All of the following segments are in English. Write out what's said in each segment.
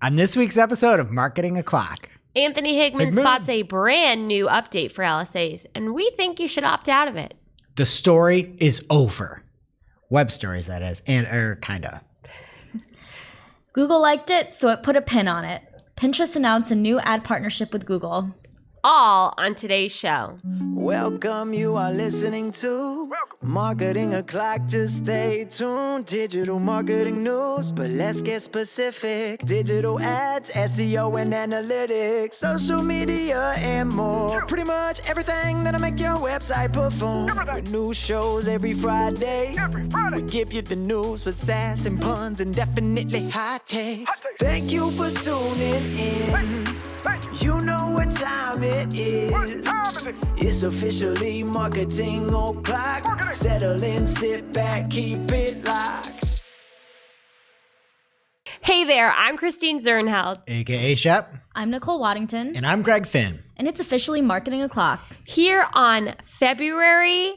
On this week's episode of Marketing O'Clock, Anthony Higman spots a brand new update for LSAs, and we think you should opt out of it. the story is over. Web stories, that is, and kinda. Google liked it, so it put a pin on it. Pinterest announced a new ad partnership with Google. All on today's show. Welcome, you are listening to Marketing O'Clock. Just stay tuned. Digital marketing news, but let's get specific. Digital ads, SEO and analytics, social media and more. Pretty much everything that'll make your website perform. With new shows every Friday. We give you the news with sass and puns and definitely hot takes. Thank you for tuning in. You know what time it is. It's officially Marketing O'Clock. Settle in, sit back, keep it locked. Hey there, I'm Christine Zernheld. AKA Shep. I'm Nicole Waddington, And I'm Greg Finn. and it's officially Marketing O'Clock. Here on February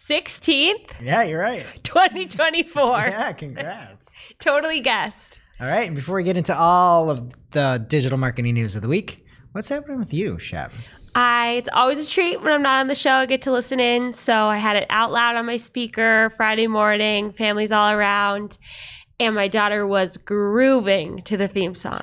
16th, Yeah, you're right. 2024. Yeah, congrats. Totally guessed. All right, and before we get into all of the digital marketing news of the week, what's happening with you, Shep? It's always a treat when I'm not on the show. I get to listen in. So I had it out loud on my speaker Friday morning, families all around, and my daughter was grooving to the theme song.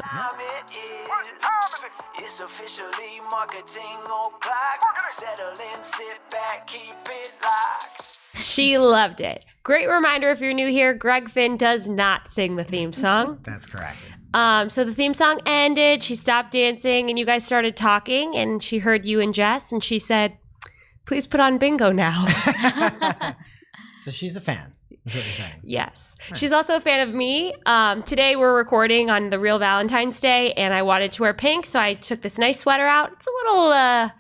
It's officially Marketing O'Clock. Settle in, sit back, keep it locked. She loved it. Great reminder if you're new here, Greg Finn does not sing the theme song. That's correct. So the theme song ended, she stopped dancing, and you guys started talking, and she heard you and Jess, and she said, please put on bingo now. So she's a fan, is what you're saying. Yes. She's also a fan of me. Today we're recording on the real Valentine's Day, and I wanted to wear pink, so I took this nice sweater out. It's a little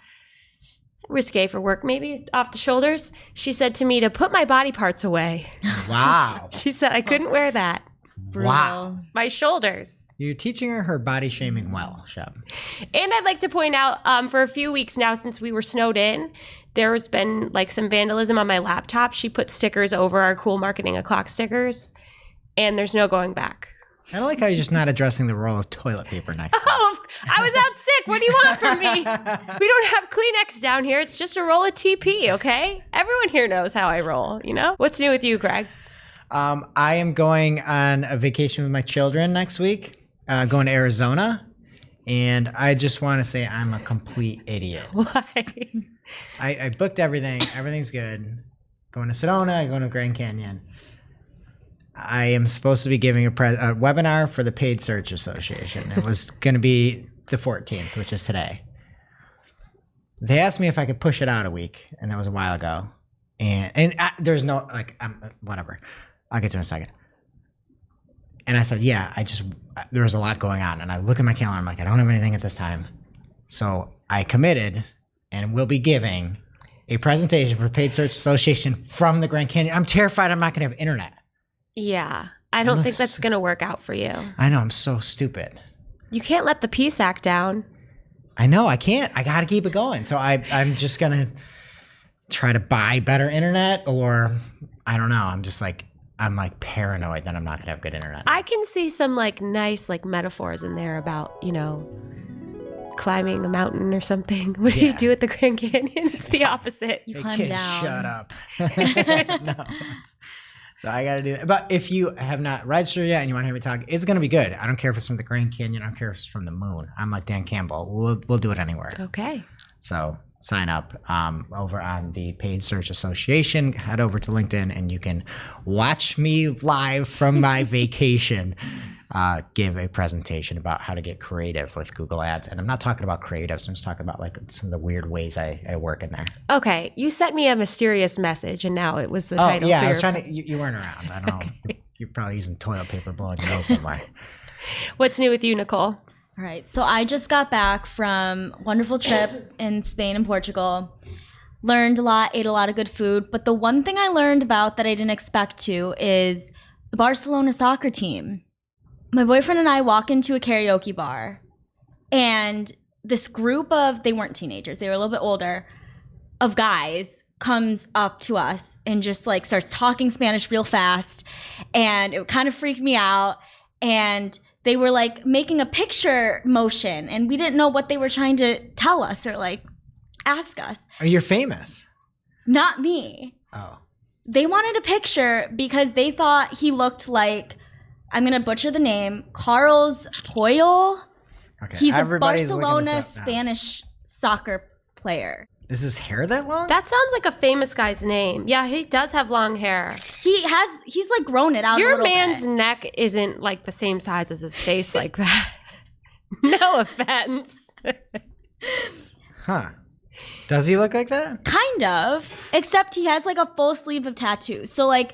risque for work, maybe off the shoulders. She said to me to put my body parts away. Wow. She said I couldn't wear that. Wow. My shoulders. You're teaching her body shaming well, Shep. And I'd like to point out, for a few weeks now since we were snowed in, there's been like some vandalism on my laptop. She put stickers over our cool Marketing O'Clock stickers, and there's no going back. I don't like how you're just not addressing the roll of toilet paper next to Oh, I was out sick. What do you want from me? We don't have Kleenex down here. It's just a roll of TP, okay? Everyone here knows how I roll, you know? What's new with you, Greg? I am going on a vacation with my children next week, going to Arizona. And I just want to say I'm a complete idiot. Why? I booked everything. Everything's good. Going to Sedona, going to Grand Canyon. I am supposed to be giving a webinar for the Paid Search Association. It was going to be the 14th, which is today. They asked me if I could push it out a week, and that was a while ago. And there's no, whatever. I'll get to it in a second. And I said, yeah, there was a lot going on. And I look at my calendar, I'm like, I don't have anything at this time. So I committed and will be giving a presentation for the Paid Search Association from the Grand Canyon. I'm terrified I'm not going to have internet. Yeah, I don't think that's going to work out for you. I know, I'm so stupid. You can't let the Peace Act down. I know, I can't. I got to keep it going. So I'm just going to try to buy better internet, or I don't know. I'm paranoid that I'm not going to have good internet. I can see some nice metaphors in there about, climbing a mountain or something. What do you do at the Grand Canyon? It's the opposite. You Hey, climb kids, down. shut up. No. So I got to do that. But if you have not registered yet and you want to hear me talk, it's going to be good. I don't care if it's from the Grand Canyon. I don't care if it's from the moon. I'm like Dan Campbell. We'll do it anywhere. Okay. So sign up over on the Paid Search Association. Head over to LinkedIn and you can watch me live from my vacation give a presentation about how to get creative with Google Ads. And I'm not talking about creatives. I'm just talking about some of the weird ways I work in there. Okay. You sent me a mysterious message, and now it was the title. Oh, yeah. for I was your- trying to. You weren't around. I don't know. You're probably using toilet paper blowing your nose somewhere. What's new with you, Nicole? All right, so I just got back from a wonderful trip in Spain and Portugal. Learned a lot, ate a lot of good food. But the one thing I learned about that I didn't expect to is the Barcelona soccer team. My boyfriend and I walk into a karaoke bar, and this group of, they weren't teenagers, they were a little bit older, of guys comes up to us and just starts talking Spanish real fast. And it kind of freaked me out. And they were like making a picture motion, and we didn't know what they were trying to tell us or like ask us. Oh, you're famous. Not me. Oh. They wanted a picture because they thought he looked like, I'm going to butcher the name, Carlos Puyol. Okay. He's a Everybody's looking Barcelona this up now. Spanish soccer player. Is his hair that long? That sounds like a famous guy's name. Yeah, he does have long hair. He's like grown it out a Your little man's bit. neck isn't like the same size as his face like that. No offense. Huh. Does he look like that? Kind of, except he has like a full sleeve of tattoos. So like,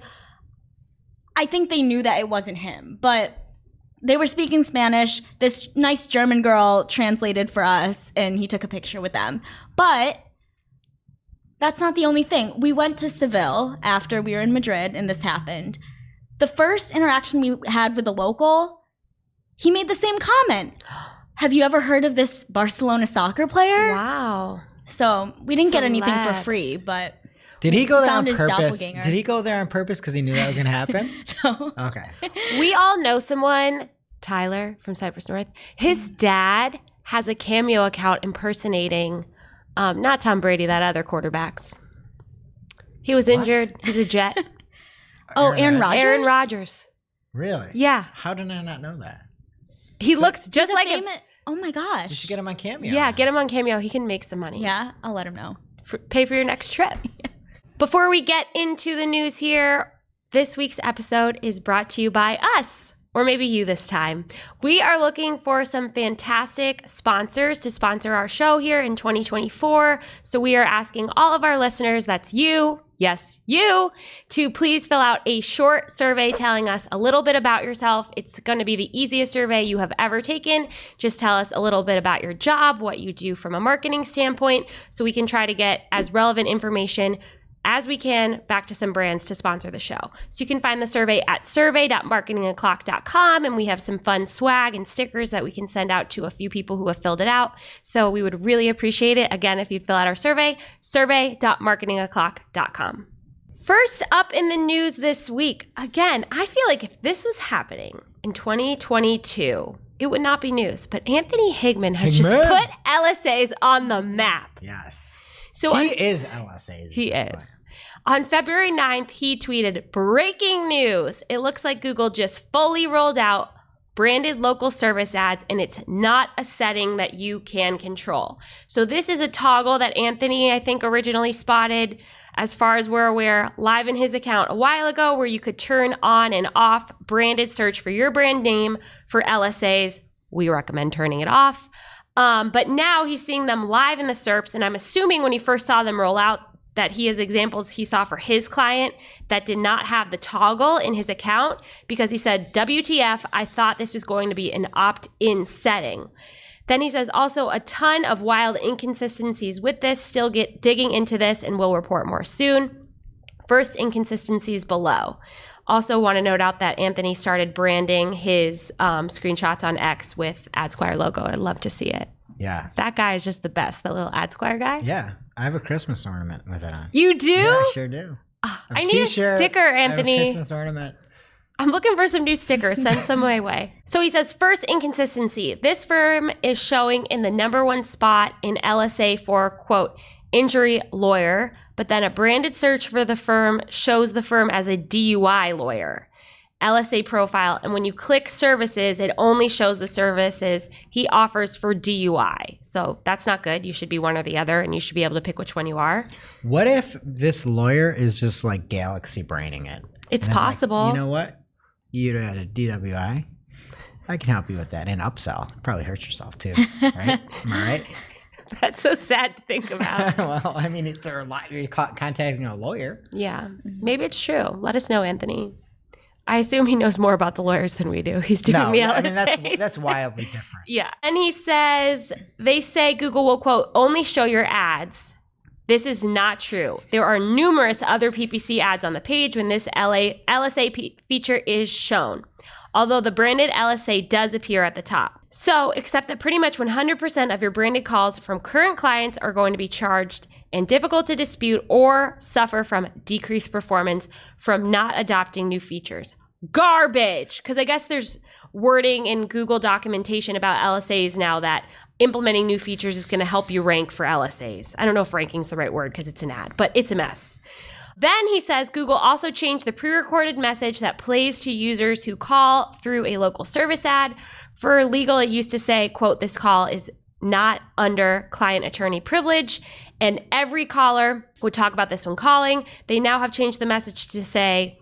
I think they knew that it wasn't him, but they were speaking Spanish. This nice German girl translated for us, and he took a picture with them. But that's not the only thing. We went to Seville after we were in Madrid, and this happened. The first interaction we had with a local, he made the same comment. Have you ever heard of this Barcelona soccer player? Wow. So we didn't get anything for Celeb. free, but Did he go there on Found his purpose? doppelganger. Did he go there on purpose because he knew that was going to happen? no. Okay. We all know someone, Tyler from Cypress North. His dad has a Cameo account impersonating, not Tom Brady, that other quarterbacks. He was injured. He's a Jet. Oh, Aaron Rodgers? Aaron Rodgers. Really? Yeah. How did I not know that? He looks just He's a like him. famous- Oh my gosh. You should get him on Cameo. Yeah, then. get him on Cameo. He can make some money. Yeah, I'll let him know. Pay for your next trip. Before we get into the news here, this week's episode is brought to you by us, or maybe you this time. We are looking for some fantastic sponsors to sponsor our show here in 2024. So we are asking all of our listeners, that's you, yes, you, to please fill out a short survey telling us a little bit about yourself. It's going to be the easiest survey you have ever taken. Just tell us a little bit about your job, what you do from a marketing standpoint, so we can try to get as relevant information as we can back to some brands to sponsor the show. So you can find the survey at survey.marketingoclock.com, and we have some fun swag and stickers that we can send out to a few people who have filled it out. So we would really appreciate it, again, if you'd fill out our survey, survey.marketingoclock.com. First up in the news this week, again, I feel like if this was happening in 2022, it would not be news, but Anthony Higman has just Higman. put LSAs on the map. Yes. So He is LSA. He is. On February 9th, he tweeted, breaking news. It looks like Google just fully rolled out branded local service ads, and it's not a setting that you can control. So this is a toggle that Anthony, I think, originally spotted, as far as we're aware, live in his account a while ago, where you could turn on and off branded search for your brand name for LSAs. We recommend turning it off. But now he's seeing them live in the SERPs, and I'm assuming when he first saw them roll out that he has examples he saw for his client that did not have the toggle in his account, because he said, WTF, I thought this was going to be an opt-in setting. Then he says, also a ton of wild inconsistencies with this, still digging into this, and we'll report more soon. First, inconsistencies below. Also want to note out that Anthony started branding his screenshots on X with AdSquire logo. I'd love to see it. Yeah. That guy is just the best, that little AdSquire guy. Yeah. I have a Christmas ornament with it on. You do? Yeah, I sure do. I need a sticker, I have a Anthony. Christmas ornament. I'm looking for some new stickers. Send some my way. So he says, first inconsistency. This firm is showing in the #1 spot in LSA for, quote, injury lawyer, but then a branded search for the firm shows the firm as a DUI lawyer. LSA profile, and when you click services, it only shows the services he offers for DUI. So that's not good. You should be one or the other, and you should be able to pick which one you are. What if this lawyer is just like Galaxy braining it? It's And like, possible. you know what? You had a DWI. I can help you with that and upsell. Probably hurt yourself too, right? Am I right? That's so sad to think about. Well, I mean, if they're you're contacting a lawyer. Yeah, maybe it's true. Let us know, Anthony. I assume he knows more about the lawyers than we do. He's doing the LSAs. I mean that's wildly different. Yeah. And he says, they say Google will, quote, only show your ads. This is not true. There are numerous other PPC ads on the page when this LSA feature is shown, although the branded LSA does appear at the top. So, except that pretty much 100% of your branded calls from current clients are going to be charged and difficult to dispute or suffer from decreased performance from not adopting new features. Garbage! Because I guess there's wording in Google documentation about LSAs now that implementing new features is going to help you rank for LSAs. I don't know if ranking is the right word because it's an ad, but it's a mess. Then he says Google also changed the pre-recorded message that plays to users who call through a local service ad. For legal, it used to say, quote, this call is not under client-attorney privilege. And every caller would talk about this when calling. They now have changed the message to say,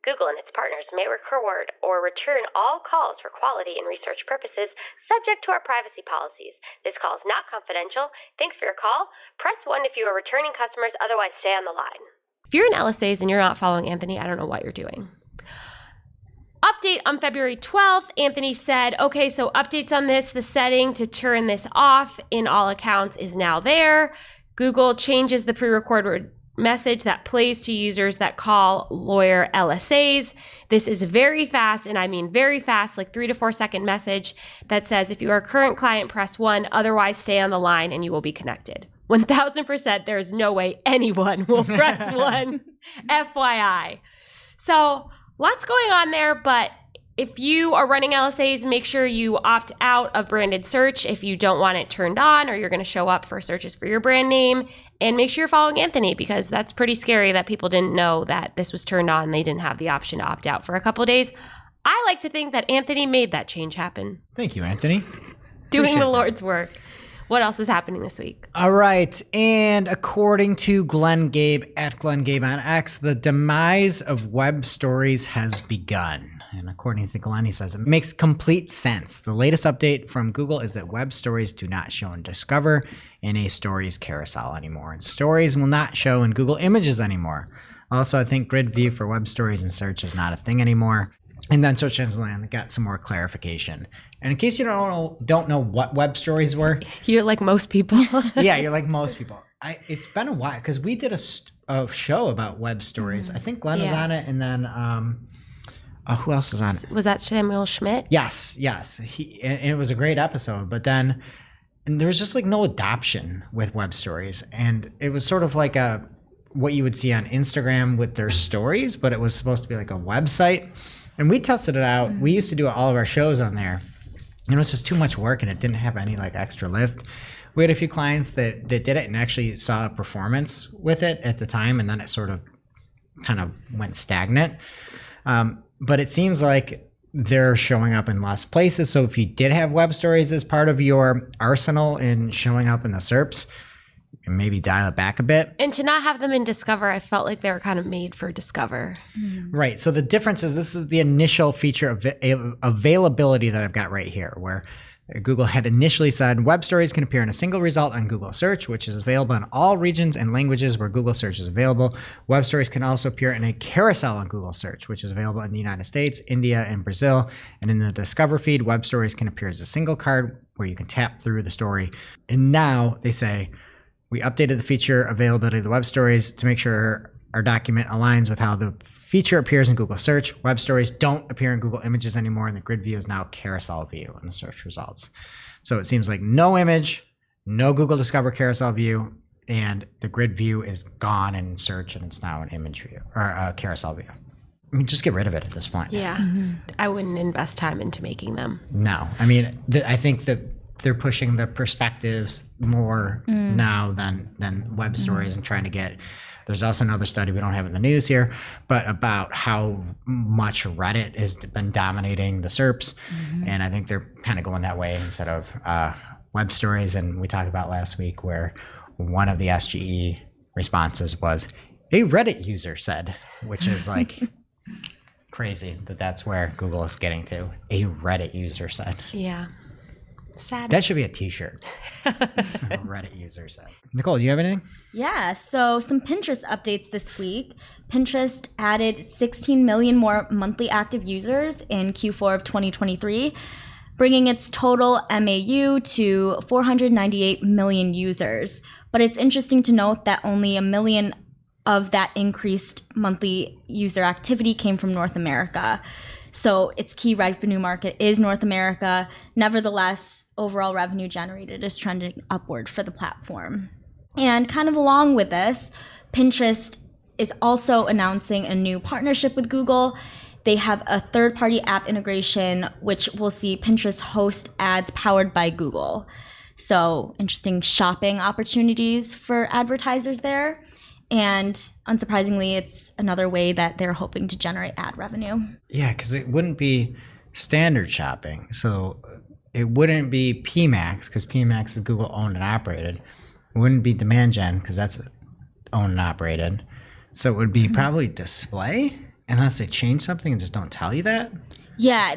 Google and its partners may record or return all calls for quality and research purposes subject to our privacy policies. This call is not confidential. Thanks for your call. Press 1 if you are returning customers, otherwise stay on the line. If you're in LSAs and you're not following Anthony, I don't know what you're doing. Update on February 12th, Anthony said, okay, so updates on this, the setting to turn this off in all accounts is now there. Google changes the pre-recorded message that plays to users that call lawyer LSAs. This is very fast, and I mean very fast, like 3 to 4 second message that says, if you are a current client, press 1, otherwise stay on the line and you will be connected. 1000%, there is no way anyone will press 1, FYI. So lots going on there, but if you are running LSAs, make sure you opt out of branded search if you don't want it turned on or you're going to show up for searches for your brand name. And make sure you're following Anthony because that's pretty scary that people didn't know that this was turned on. They didn't have the option to opt out for a couple of days. I like to think that Anthony made that change happen. Thank you, Anthony. Doing the Lord's work. What else is happening this week? All right. And according to Glenn Gabe at Glenn Gabe on X, the demise of web stories has begun. And according to Glenn, he says it makes complete sense. The latest update from Google is that web stories do not show in Discover in a stories carousel anymore. And stories will not show in Google Images anymore. Also, I think grid view for web stories and search is not a thing anymore. And then Search Engine Land got some more clarification. And in case you don't know what web stories were. You're like most people. Yeah, you're like most people. It's been a while because we did a show about web stories. I think Glenn was on it, and then who else was on it? Was that Samuel Schmidt? Yes. And it was a great episode, but then there was just like no adoption with web stories, and it was sort of like what you would see on Instagram with their stories, but it was supposed to be like a website. And we tested it out. We used to do all of our shows on there. And it was just too much work, and it didn't have any like extra lift. We had a few clients that did it and actually saw a performance with it at the time, and then it sort of kind of went stagnant. But it seems like they're showing up in less places. So if you did have web stories as part of your arsenal in showing up in the SERPs, maybe dial it back a bit. And to not have them in Discover, I felt like they were kind of made for Discover. Right. So the difference is this is the initial feature of availability that I've got right here, where Google had initially said web stories can appear in a single result on Google Search, which is available in all regions and languages where Google Search is available. Web stories can also appear in a carousel on Google Search, which is available in the United States, India, and Brazil. And in the Discover feed, web stories can appear as a single card where you can tap through the story. And now they say, we updated the feature availability of the web stories to make sure our document aligns with how the feature appears in Google Search. Web stories don't appear in Google Images anymore, and the grid view is now carousel view in the search results. So it seems like no image, no Google Discover carousel view, and the grid view is gone in search, and it's now an image view or a carousel view. I mean, just get rid of it at this point. Yeah. I wouldn't invest time into making them. No. I mean, I think that they're pushing the perspectives more now than web stories and trying to get. There's also another study we don't have in the news here, but about how much Reddit has been dominating the SERPs. And I think they're kind of going that way instead of web stories. And we talked about last week where one of the SGE responses was a Reddit user said, which is like crazy that's where Google is getting to. A Reddit user said. Yeah. Sad. That should be a t-shirt. Reddit user said. Nicole, do you have anything? Yeah, so some Pinterest updates this week. Pinterest added 16 million more monthly active users in Q4 of 2023, bringing its total MAU to 498 million users. But it's interesting to note that only 1 million of that increased monthly user activity came from North America. So its key revenue market is North America. Nevertheless, overall revenue generated is trending upward for the platform. And kind of along with this, Pinterest is also announcing a new partnership with Google. They have a third-party app integration, which will see Pinterest host ads powered by Google. So interesting shopping opportunities for advertisers there. And unsurprisingly, it's another way that they're hoping to generate ad revenue. Yeah, because it wouldn't be standard shopping. So it wouldn't be PMax, because PMax is Google owned and operated. It wouldn't be Demand Gen, because that's owned and operated. So it would be probably display, unless they change something and just don't tell you that. Yeah,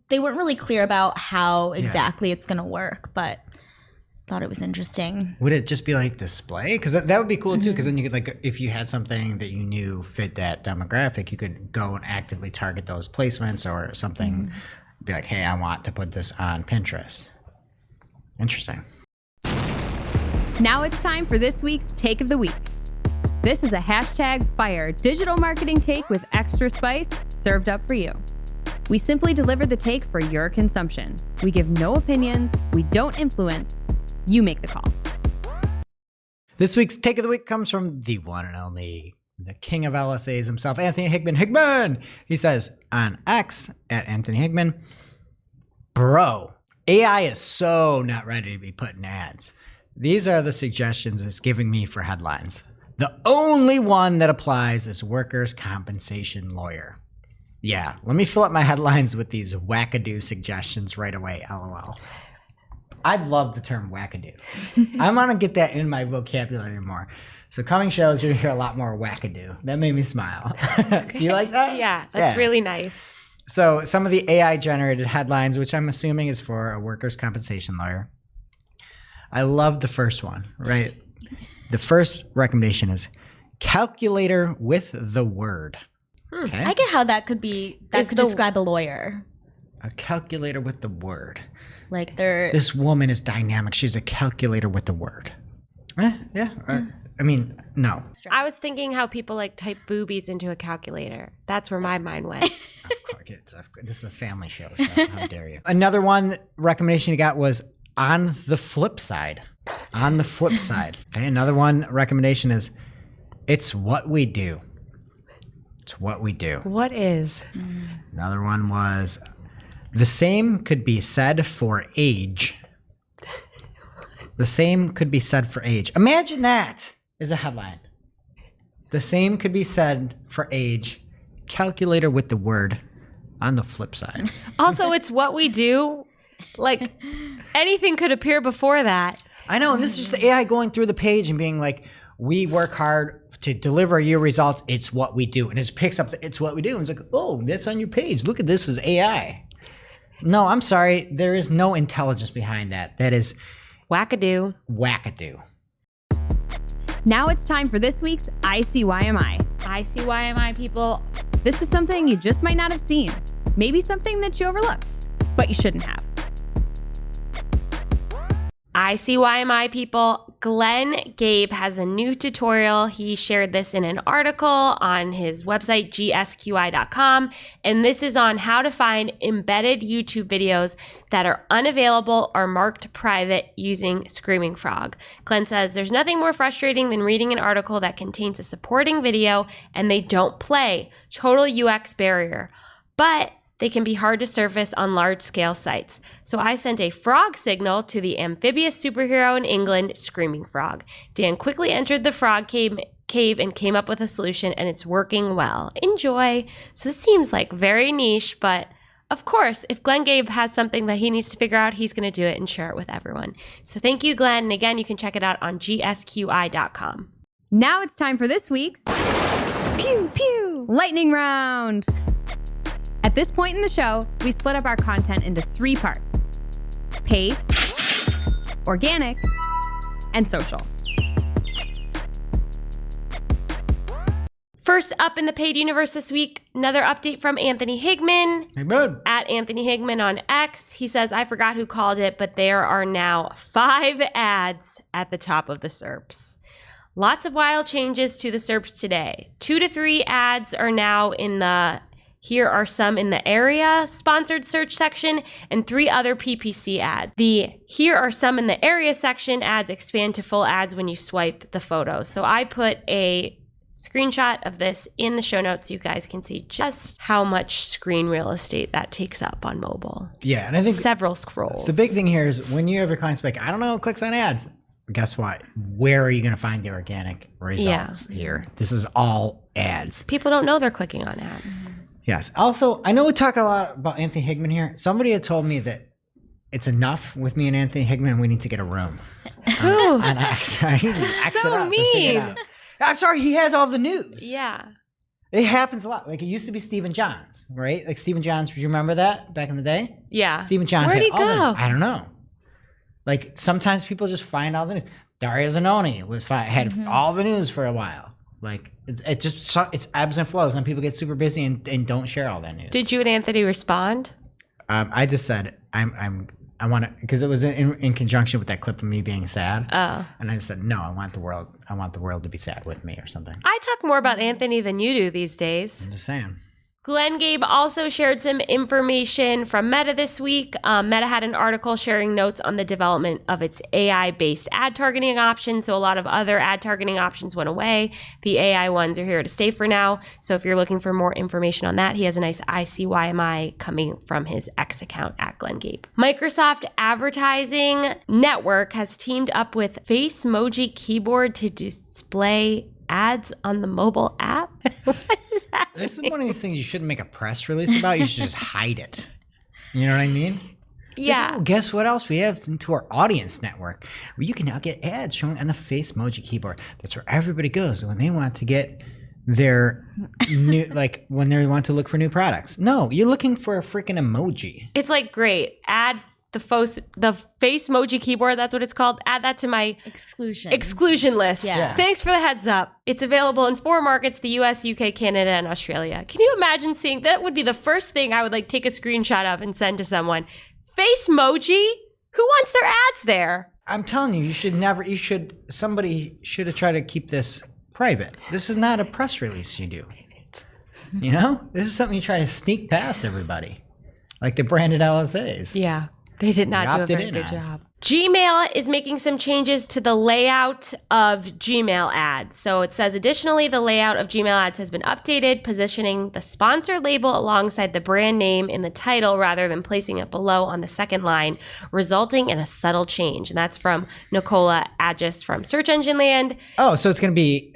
they weren't really clear about how exactly it's going to work, but thought it was interesting. Would it just be like display? Because that would be cool too, because then you could, like, if you had something that you knew fit that demographic, you could go and actively target those placements or something. Be like, hey, I want to put this on Pinterest. Interesting. Now it's time for this week's Take of the Week. This is a #fire digital marketing take with extra spice served up for you. We simply deliver the take for your consumption. We give no opinions. We don't influence. You make the call. This week's Take of the Week comes from the one and only, the king of LSAs himself, Anthony Hickman. He says on X, at Anthony Hickman, bro, AI is so not ready to be put in ads. These are the suggestions it's giving me for headlines. The only one that applies is workers' compensation lawyer. Yeah, let me fill up my headlines with these wackadoo suggestions right away, LOL. I love the term wackadoo. I'm going to get that in my vocabulary more. So coming shows, you'll hear a lot more wackadoo. That made me smile. Do you like that? Yeah, that's really nice. So some of the AI-generated headlines, which I'm assuming is for a workers' compensation lawyer. I love the first one, right? The first recommendation is calculator with the word. Okay? I get how that could be, could describe a lawyer. A calculator with the word. Like they're... This woman is dynamic. She's a calculator with the word. Yeah. I mean, no. I was thinking how people like type boobies into a calculator. That's where my mind went. This is a family show. So how dare you? Another one recommendation you got was on the flip side. On the flip side. Okay, another one recommendation is it's what we do. It's what we do. What is? Another one was the same could be said for age. The same could be said for age. Imagine that is a headline. The same could be said for age. Calculator with the word on the flip side. Also, it's what we do. Like anything could appear before that. I know, and this is just the AI going through the page and being like, we work hard to deliver your results. It's what we do. And it just picks up it's what we do. And it's like, oh, that's on your page. Look at this as AI. No, I'm sorry. There is no intelligence behind that. That is wackadoo. Wackadoo. Now it's time for this week's ICYMI. ICYMI, people. This is something you just might not have seen. Maybe something that you overlooked, but you shouldn't have. ICYMI, people. Glenn Gabe has a new tutorial. He shared this in an article on his website, gsqi.com. And this is on how to find embedded YouTube videos that are unavailable or marked private using Screaming Frog. Glenn says there's nothing more frustrating than reading an article that contains a supporting video and they don't play. Total UX barrier. But they can be hard to surface on large-scale sites. So I sent a frog signal to the amphibious superhero in England, Screaming Frog. Dan quickly entered the frog cave and came up with a solution, and it's working well. Enjoy. So this seems like very niche, but of course, if Glenn Gabe has something that he needs to figure out, he's going to do it and share it with everyone. So thank you, Glenn. And again, you can check it out on gsqi.com. Now it's time for this week's Pew Pew Lightning Round. At this point in the show, we split up our content into 3 parts: paid, organic, and social. First up in the paid universe this week, another update from Anthony Hickman. Hey, bud. At Anthony Hickman on X. He says, I forgot who called it, but there are now 5 ads at the top of the SERPs. Lots of wild changes to the SERPs today. 2 to 3 ads are now in the Here Are Some in the Area sponsored search section, and 3 other PPC ads. The Here Are Some in the Area section ads expand to full ads when you swipe the photos. So I put a screenshot of this in the show notes so you guys can see just how much screen real estate that takes up on mobile. Yeah, and I think Several scrolls. the big thing here is when you have your clients like, I don't know, clicks on ads. Guess what? Where are you going to find the organic results here? This is all ads. People don't know they're clicking on ads. Yes. Also, I know we talk a lot about Anthony Higman here. Somebody had told me that it's enough with me and Anthony Higman. We need to get a room. On X. I need to X so it up and figure it mean. out. I'm sorry, he has all the news. Yeah. It happens a lot. Like it used to be Stephen Johns, right? Like Stephen Johns, do you remember that back in the day? Yeah. Stephen Johns Where'd had he all the, go? I don't know. Like sometimes people just find all the news. Daria Zanoni had all the news for a while. Like it's ebbs and flows, and people get super busy and don't share all that news. Did you and Anthony respond? I just said I want to, because it was in conjunction with that clip of me being sad. Oh. And I just said, no, I want the world to be sad with me or something. I talk more about Anthony than you do these days. I'm just saying. Glenn Gabe also shared some information from Meta this week. Meta had an article sharing notes on the development of its AI-based ad targeting options. So a lot of other ad targeting options went away. The AI ones are here to stay for now. So if you're looking for more information on that, he has a nice ICYMI coming from his X account at Glenn Gabe. Microsoft Advertising Network has teamed up with Facemoji Keyboard to display ads on the mobile app. What is that? This is one of these things you shouldn't make a press release about. You should just hide it. You know what I mean? Yeah. Like, oh, guess what else we have into our audience network? Where you can now get ads showing on the Facemoji keyboard. That's where everybody goes when they want to get their new, like when they want to look for new products. No, you're looking for a freaking emoji. It's like, great, add the Facemoji keyboard, that's what it's called. Add that to my exclusion list. Yeah. Thanks for the heads up. It's available in 4 markets, the US, UK, Canada, and Australia. Can you imagine seeing, that would be the first thing I would like take a screenshot of and send to someone. Facemoji? Who wants their ads there? I'm telling you, somebody should have tried to keep this private. This is not a press release you do. You know? This is something you try to sneak past everybody. Like the branded LSAs. Yeah. They did not do a Opted very in good on. job. Gmail is making some changes to the layout of Gmail ads. So it says, additionally, the layout of Gmail ads has been updated, positioning the sponsored label alongside the brand name in the title rather than placing it below on the second line, resulting in a subtle change. And that's from Nicola Agis from Search Engine Land. Oh, so it's going to be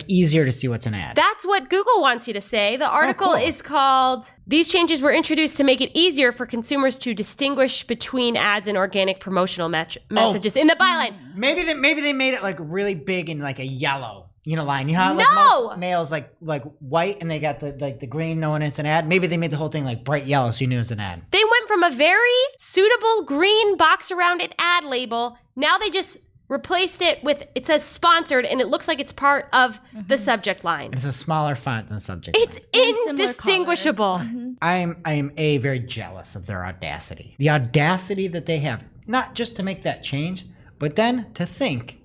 easier to see what's an ad. That's what Google wants you to say. The article cool. is called, "These changes were introduced to make it easier for consumers to distinguish between ads and organic promotional messages in the byline." Maybe they made it like really big in like a yellow, line. You know how like No! most mails like white and they got the green knowing it's an ad. Maybe they made the whole thing like bright yellow so you knew it was an ad. They went from a very suitable green box around it ad label. Now they just replaced it with, it says sponsored, and it looks like it's part of the subject line. And it's a smaller font than the subject. It's similar indistinguishable. I am very jealous of their audacity. The audacity that they have, not just to make that change, but then to think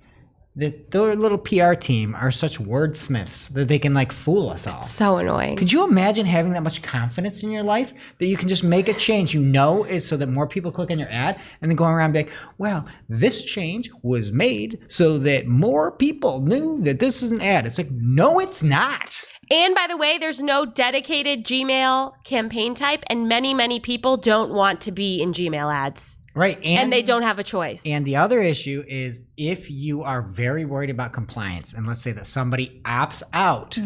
that their little PR team are such wordsmiths that they can like fool us all. So annoying. Could you imagine having that much confidence in your life that you can just make a change is so that more people click on your ad and then going around and be like, well, this change was made so that more people knew that this is an ad. It's like, no, it's not. And by the way, there's no dedicated Gmail campaign type, and many, many people don't want to be in Gmail ads. Right. And they don't have a choice. And the other issue is if you are very worried about compliance, and let's say that somebody opts out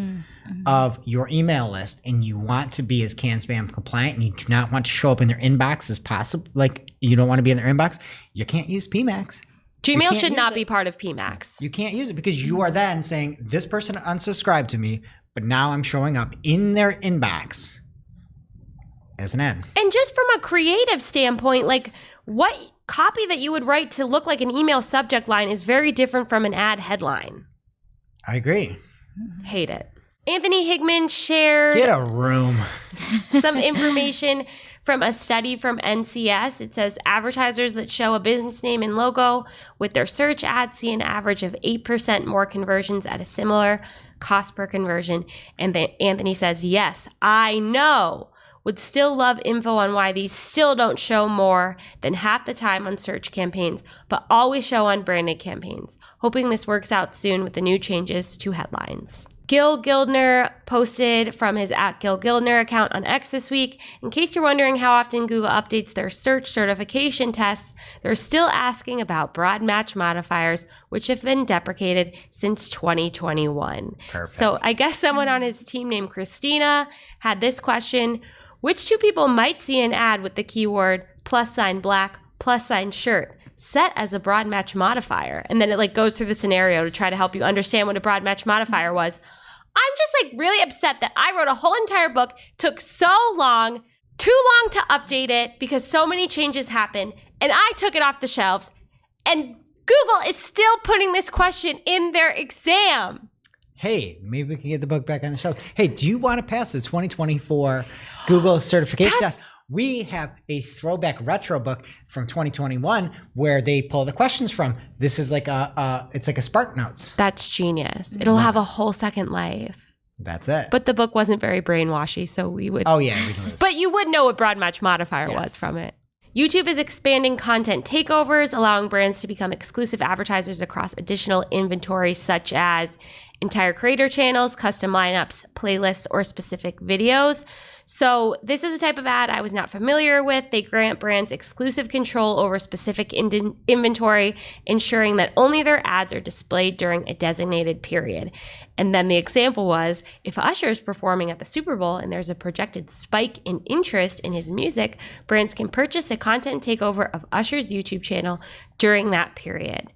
of your email list and you want to be as CAN-SPAM compliant and you do not want to show up in their inbox as possible, like you don't want to be in their inbox, you can't use PMAX. Gmail should not be part of PMAX. You can't use it because you are then saying, this person unsubscribed to me, but now I'm showing up in their inbox as an ad. And just from a creative standpoint, like what copy that you would write to look like an email subject line is very different from an ad headline. I agree. Hate it. Anthony Higman shared Get a room. some information from a study from NCS. It says advertisers that show a business name and logo with their search ads see an average of 8% more conversions at a similar cost per conversion. And then Anthony says, yes, I know. Would still love info on why these still don't show more than half the time on search campaigns, but always show on branded campaigns. Hoping this works out soon with the new changes to headlines. Gil Gildner posted from his @GilGildner account on X this week. In case you're wondering how often Google updates their search certification tests, they're still asking about broad match modifiers, which have been deprecated since 2021. Perfect. So I guess someone on his team named Christina had this question: which two people might see an ad with the keyword +black +shirt set as a broad match modifier? And then it like goes through the scenario to try to help you understand what a broad match modifier was. I'm just like really upset that I wrote a whole entire book, took so long, too long to update it because so many changes happened, and I took it off the shelves, and Google is still putting this question in their exam. Hey, maybe we can get the book back on the shelves. Hey, do you want to pass the 2024 Google certification test? We have a throwback retro book from 2021 where they pull the questions from. This is like it's like a Spark Notes. That's genius. It'll have a whole second life. That's it. But the book wasn't very brainwashy, so we would. Oh yeah, we can lose. But you would know what broad match modifier was Yes. from it. YouTube is expanding content takeovers, allowing brands to become exclusive advertisers across additional inventory such as entire creator channels, custom lineups, playlists, or specific videos. So this is a type of ad I was not familiar with. They grant brands exclusive control over specific inventory, ensuring that only their ads are displayed during a designated period. And then the example was, if Usher is performing at the Super Bowl and there's a projected spike in interest in his music, brands can purchase a content takeover of Usher's YouTube channel during that period.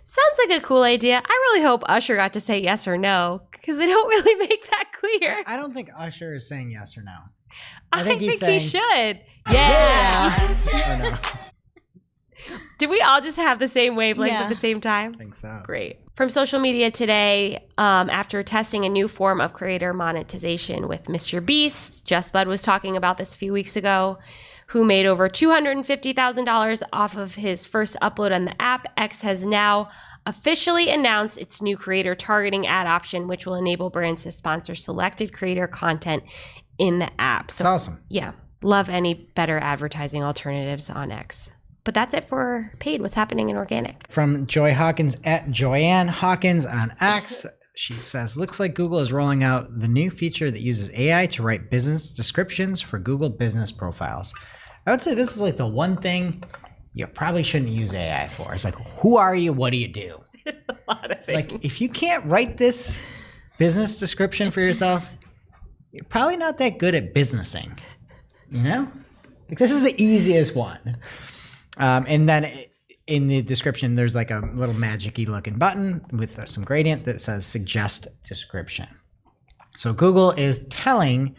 Sounds like a cool idea. I really hope Usher got to say yes or no, because they don't really make that clear. I don't think Usher is saying yes or no. I think he's he saying, should. Yeah. Or no. Did we all just have the same wavelength Yeah. at the same time? I think so. Great. From social media today, after testing a new form of creator monetization with Mr. Beast, Just Bud was talking about this a few weeks ago, who made over $250,000 off of his first upload on the app. X has now officially announced its new creator targeting ad option, which will enable brands to sponsor selected creator content in the app. It's awesome. Yeah, love any better advertising alternatives on X. But that's it for paid. What's happening in organic? From Joy Hawkins @Joyanne Hawkins on X. She says, looks like Google is rolling out the new feature that uses AI to write business descriptions for Google business profiles. I would say this is like the one thing you probably shouldn't use AI for. It's like, who are you? What do you do? A lot of things. Like, if you can't write this business description for yourself, you're probably not that good at businessing. You know? Like, this is the easiest one. And then in the description, there's like a little magic-y looking button with some gradient that says suggest description. So Google is telling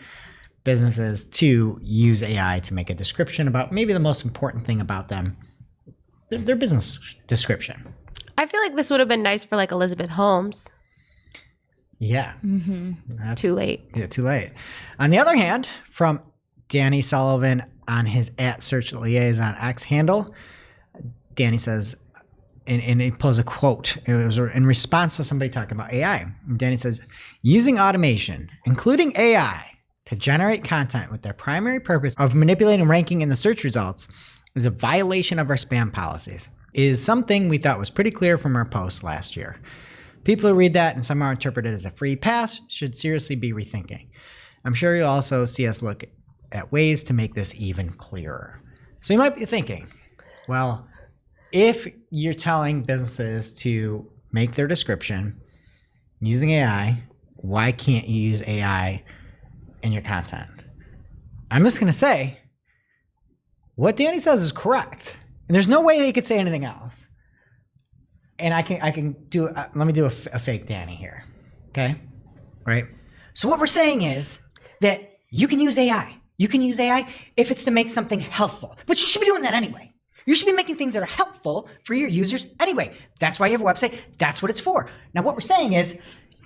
businesses to use AI to make a description about maybe the most important thing about them, their business description. I feel like this would have been nice for like Elizabeth Holmes. Yeah. Too late. Yeah, too late. On the other hand, from Danny Sullivan on his @SearchLiaison X handle, Danny says, and he pulls a quote. It was in response to somebody talking about AI. And Danny says, using automation, including AI, to generate content with their primary purpose of manipulating ranking in the search results is a violation of our spam policies. It is something we thought was pretty clear from our post last year. People who read that and somehow interpret it as a free pass should seriously be rethinking. I'm sure you'll also see us look at ways to make this even clearer. So you might be thinking, well, if you're telling businesses to make their description using AI, why can't you use AI in your content? I'm just going to say, what Danny says is correct. And there's no way they could say anything else. And I can do, let me do a fake Danny here. Okay? Right? So what we're saying is that you can use AI. You can use AI if it's to make something helpful. But you should be doing that anyway. You should be making things that are helpful for your users anyway. That's why you have a website. That's what it's for. Now, what we're saying is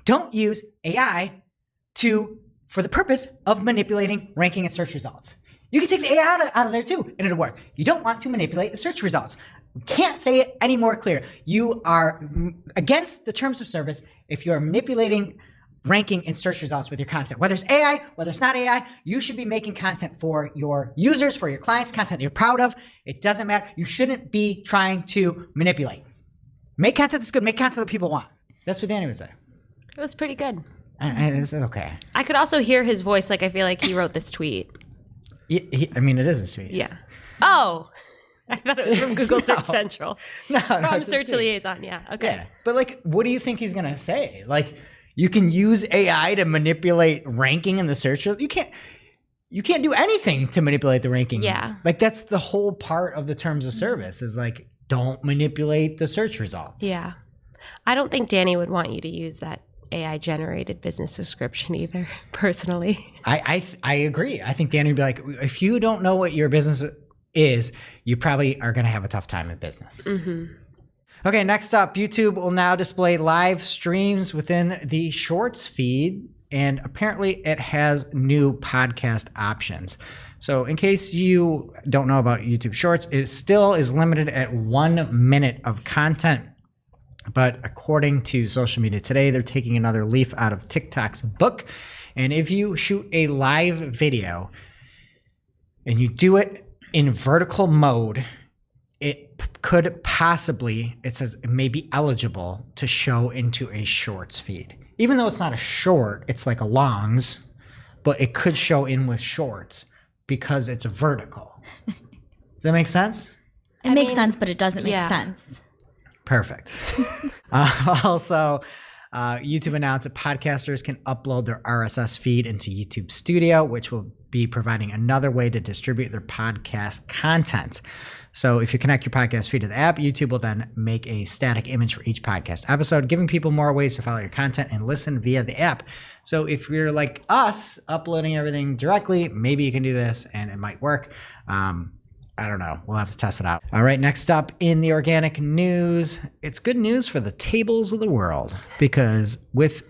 don't use AI for the purpose of manipulating ranking and search results. You can take the AI out of there too, and it'll work. You don't want to manipulate the search results. Can't say it any more clear. You are against the terms of service if you're manipulating ranking and search results with your content. Whether it's AI, whether it's not AI, you should be making content for your users, for your clients, content that you're proud of. It doesn't matter. You shouldn't be trying to manipulate. Make content that's good. Make content that people want. That's what Danny would say. It was pretty good. It's okay. I could also hear his voice. Like, I feel like he wrote this tweet. I mean, it is a tweet. Yeah. Oh, I thought it was from Google Search Central. No, From it's a Search tweet. Liaison. Yeah. Okay. Yeah, but like, what do you think he's gonna say? Like, you can use AI to manipulate ranking in the search results. You can't do anything to manipulate the rankings. Yeah. Like, that's the whole part of the terms of service is like, don't manipulate the search results. Yeah. I don't think Danny would want you to use that AI generated business description either, personally. I agree. I think Danny would be like, if you don't know what your business is, you probably are going to have a tough time in business. Mm-hmm. Okay, next up, YouTube will now display live streams within the Shorts feed, and apparently it has new podcast options. So in case you don't know about YouTube Shorts, it still is limited at 1 minute of content. But according to Social Media Today, they're taking another leaf out of TikTok's book. And if you shoot a live video and you do it in vertical mode, it could possibly, it says it may be eligible to show into a Shorts feed. Even though it's not a short, it's like a longs, but it could show in with Shorts because it's vertical. Does that make sense? It makes sense, but it doesn't make sense. Perfect. Also, YouTube announced that podcasters can upload their RSS feed into YouTube Studio, which will be providing another way to distribute their podcast content. So if you connect your podcast feed to the app, YouTube will then make a static image for each podcast episode, giving people more ways to follow your content and listen via the app. So if you're like us, uploading everything directly, maybe you can do this and it might work. I don't know. We'll have to test it out. All right. Next up in the organic news, it's good news for the tables of the world because with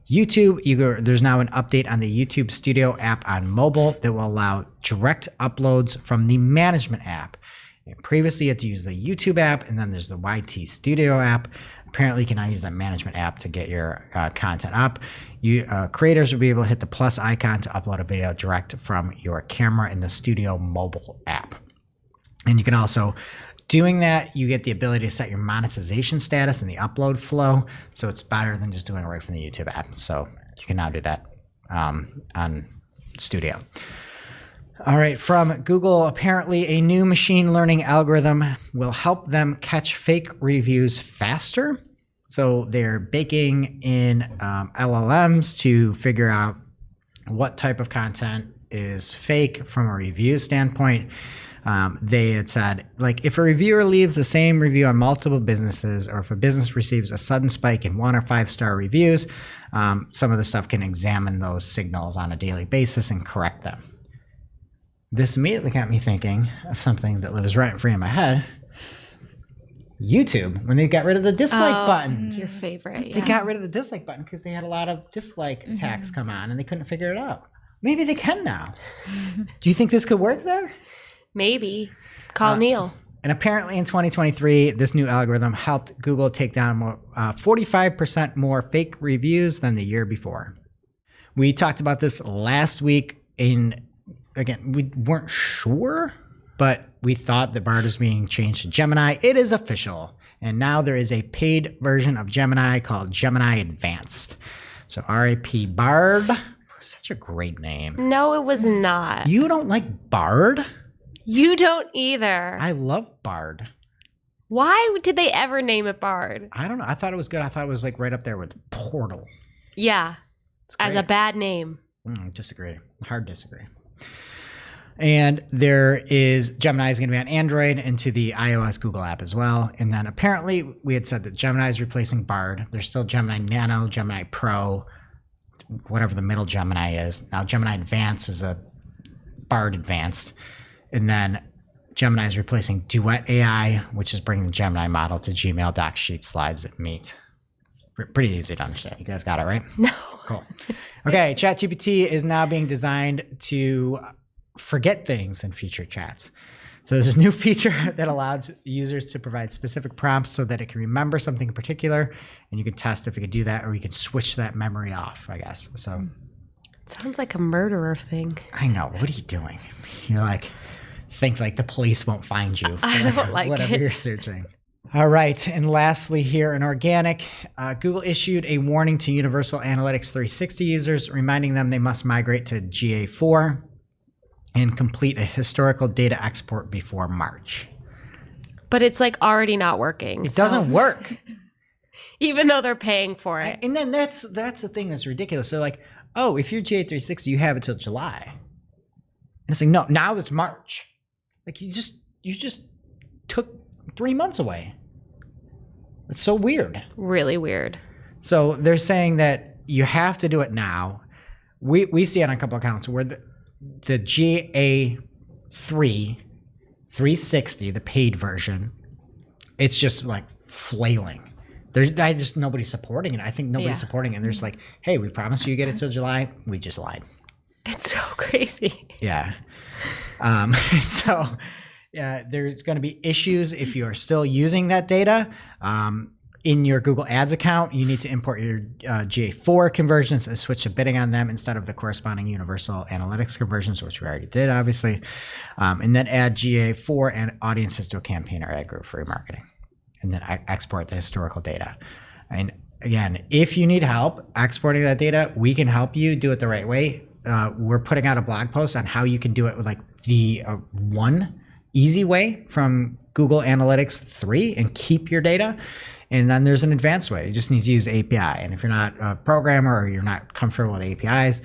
YouTube, there's now an update on the YouTube Studio app on mobile that will allow direct uploads from the management app. And previously, you had to use the YouTube app, and then there's the YT Studio app. Apparently, you can now use that management app to get your content up. Creators will be able to hit the plus icon to upload a video direct from your camera in the Studio mobile app. And you can also, doing that, you get the ability to set your monetization status in the upload flow. So it's better than just doing it right from the YouTube app. So you can now do that on Studio. All right, from Google, apparently a new machine learning algorithm will help them catch fake reviews faster. So they're baking in LLMs to figure out what type of content is fake from a review standpoint. They had said, like, if a reviewer leaves the same review on multiple businesses, or if a business receives a sudden spike in 1 or 5-star reviews, some of the stuff can examine those signals on a daily basis and correct them. This immediately got me thinking of something that lives rent free in my head. YouTube, when they got rid of the dislike button. Your favorite. They got rid of the dislike button because they had a lot of dislike attacks come on and they couldn't figure it out. Maybe they can now. Do you think this could work there? Maybe. Call Neil. And apparently in 2023, this new algorithm helped Google take down 45% more fake reviews than the year before. We talked about this last week. Again, we weren't sure, but we thought that Bard was being changed to Gemini. It is official. And now there is a paid version of Gemini called Gemini Advanced. So RAP Bard. Such a great name. No, it was not. You don't like Bard? You don't either. I love Bard. Why did they ever name it Bard? I don't know. I thought it was good. I thought it was like right up there with Portal. Yeah. As a bad name. Disagree. Hard disagree. And there is Gemini is going to be on Android and to the iOS Google app as well. And then apparently we had said that Gemini is replacing Bard. There's still Gemini Nano, Gemini Pro, whatever the middle Gemini is. Now Gemini Advanced is a Bard Advanced. And then Gemini is replacing Duet AI, which is bringing the Gemini model to Gmail, Doc, Sheets, Slides, and Meet. Pretty easy to understand. You guys got it, right? No. Cool. Okay, ChatGPT is now being designed to forget things in future chats. So there's a new feature that allows users to provide specific prompts so that it can remember something in particular, and you can test if it can do that, or you can switch that memory off, I guess. So Sounds like a murderer thing. I know. What are you doing? You're like, think like the police won't find you for I don't like whatever it. you're searching. All right. And lastly, here in organic, Google issued a warning to Universal Analytics 360 users, reminding them they must migrate to GA4 and complete a historical data export before March. But it's like already not working. It doesn't work. Even though they're paying for it. And then that's the thing that's ridiculous. They're like, oh, if you're GA360, you have it till July. And it's like, no, now it's March. Like you just took 3 months away. It's so weird. Really weird. So they're saying that you have to do it now. We see it on a couple accounts where the GA3 360, the paid version, it's just like flailing. Nobody's supporting it. I think nobody's supporting it. And they're just like, hey, we promised you get it till July. We just lied. It's so crazy. Yeah. There's going to be issues if you are still using that data. In your Google Ads account, you need to import your GA4 conversions and switch to bidding on them instead of the corresponding Universal Analytics conversions, which we already did, obviously. And then add GA4 and audiences to a campaign or ad group for remarketing. And then export the historical data. And again, if you need help exporting that data, we can help you do it the right way. We're putting out a blog post on how you can do it with like the one easy way from Google Analytics 3 and keep your data. And then there's an advanced way. You just need to use API. And if you're not a programmer or you're not comfortable with APIs,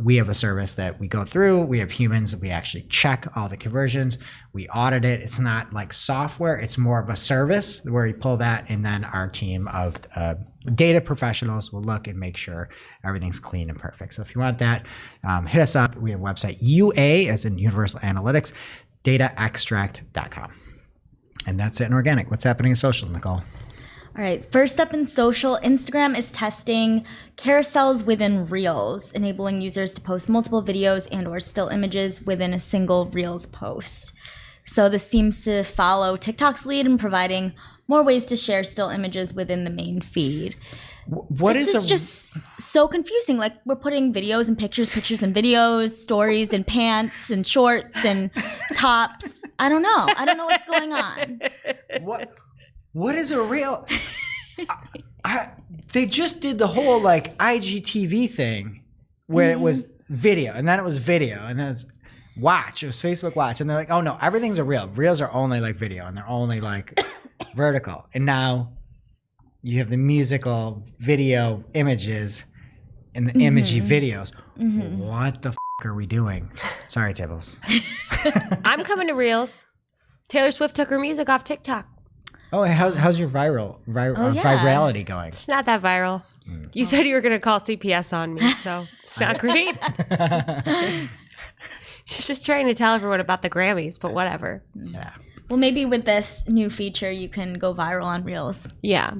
we have a service that we go through. We have humans. We actually check all the conversions. We audit it. It's not like software. It's more of a service where we pull that, and then our team of data professionals will look and make sure everything's clean and perfect. So if you want that, hit us up. We have a website, UA, as in Universal Analytics, dataextract.com. And that's it in organic. What's happening in social, Nicole? All right, first up in social, Instagram is testing carousels within Reels, enabling users to post multiple videos and or still images within a single Reels post. So this seems to follow TikTok's lead in providing more ways to share still images within the main feed. This is just so confusing. Like, we're putting videos and pictures and videos, stories and pants and shorts and tops. I don't know what's going on. What is a reel? They just did the whole like IGTV thing where it was video, and then it was video, and then it was Watch. It was Facebook Watch, and they're like, oh no, everything's a reel. Reels are only like video, and they're only like vertical. And now you have the musical video images and the imagey videos. What the are we doing? Sorry, Tibbles. I'm coming to Reels. Taylor Swift took her music off TikTok. Oh, how's your virality going? It's not that viral. You said you were going to call CPS on me, so it's not great. She's just trying to tell everyone about the Grammys, but whatever. Yeah. Well, maybe with this new feature, you can go viral on Reels. Yeah.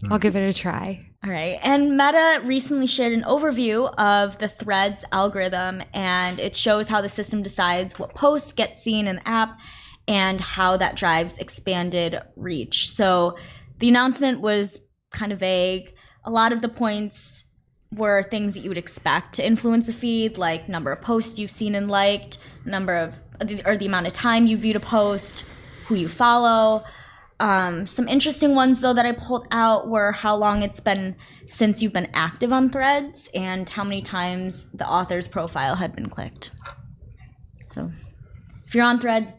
I'll give it a try. All right. And Meta recently shared an overview of the Threads algorithm, and it shows how the system decides what posts get seen in the app and how that drives expanded reach. So the announcement was kind of vague. A lot of the points were things that you would expect to influence a feed, like number of posts you've seen and liked, the amount of time you viewed a post, who you follow. Some interesting ones, though, that I pulled out were how long it's been since you've been active on Threads and how many times the author's profile had been clicked. So if you're on Threads,